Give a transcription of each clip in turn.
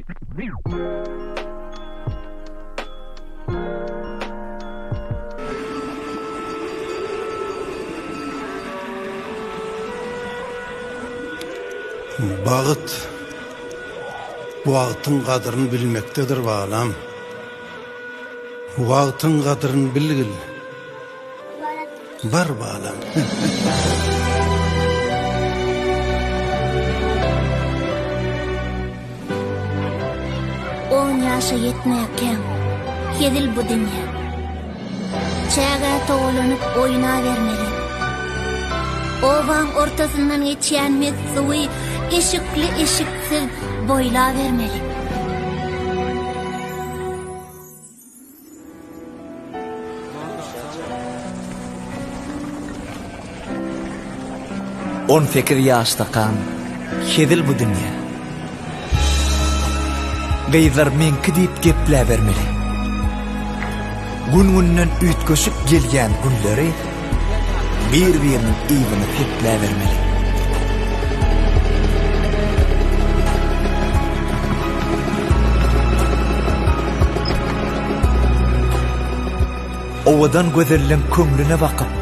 Bagyt wagtyň gadyryny bilmekdedir balam. Wagtyň gadyryny bilgil. Bar balam. 10 ýaşa ýetmeýän hedil bu dünýä. Çäge toglanyp oýna bermeli. Owaň ortasyndan geçýän messuwy eşikli eşiksiz boýla bermeli. On fikir ýaşdakan hedil bu dünýä. Gaýdar menki diýip geplä bermeli. Gün-günden ütköşüp gelýän günleri bir-biriniň iýbini heplä bermeli. Owadan gözellen köňlüne bakyp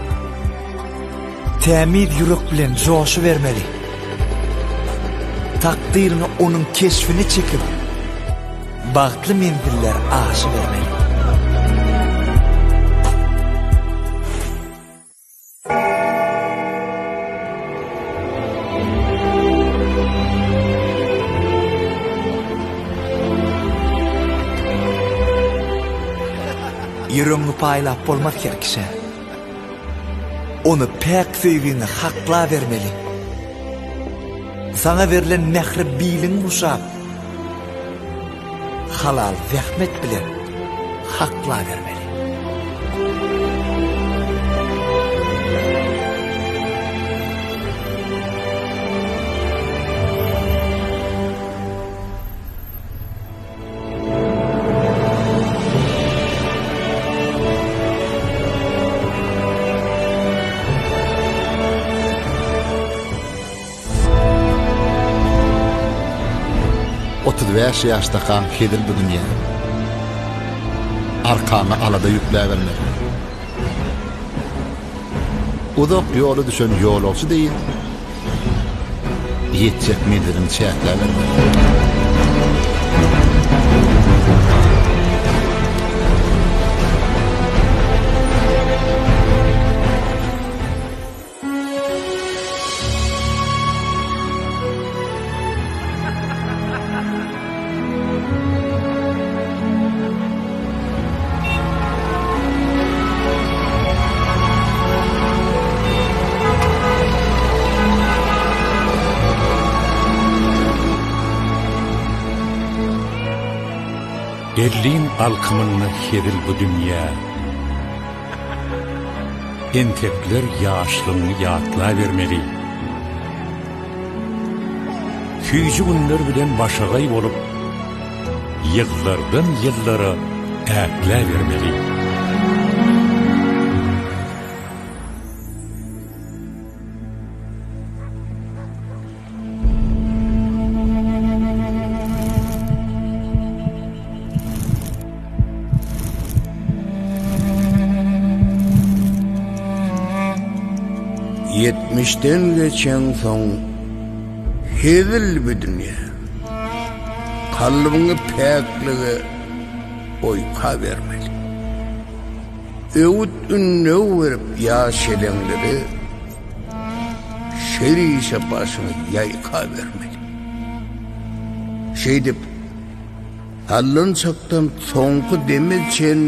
tämir ýürek bilen joşy bermeli. Takdirini onuň keşfini çekip bagtly mendiller aşy bermeli. Ýüregiňi paýlap bolmak gerkse, onu pek söýgüni hakla bermeli. Sana verilen mehri bilin muşap, halal zahmet bilen hakla vermeli. Beş yaşdakan hedil bu dünýä. Arkana alada ýükle bermeli. Uzak ýoly düşen ýolagçy diýil. Ýetjek medirin çäkle bermeli. Berlin alkymyny hedil bu dünýä. Entekler ýaşlygyny ýatla bermeli. Küýjü günler bilen başagay bolup, ýyllardan ýyllara äkle bermeli. Yetmişten geçen son hedil bu dünýä. Kalbyňy päkligi oýka bermeli. Öwüt ünne berip ýaşelenleri şerişe başyny ýaýka bermeli. Şeýdip Allah'ın çaktan soňky demeçen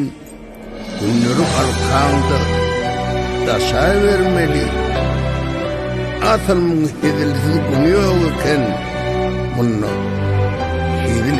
günleri alkandyr daşa vermeli. Asal hedilsiz günü ýok eken, bunu hedil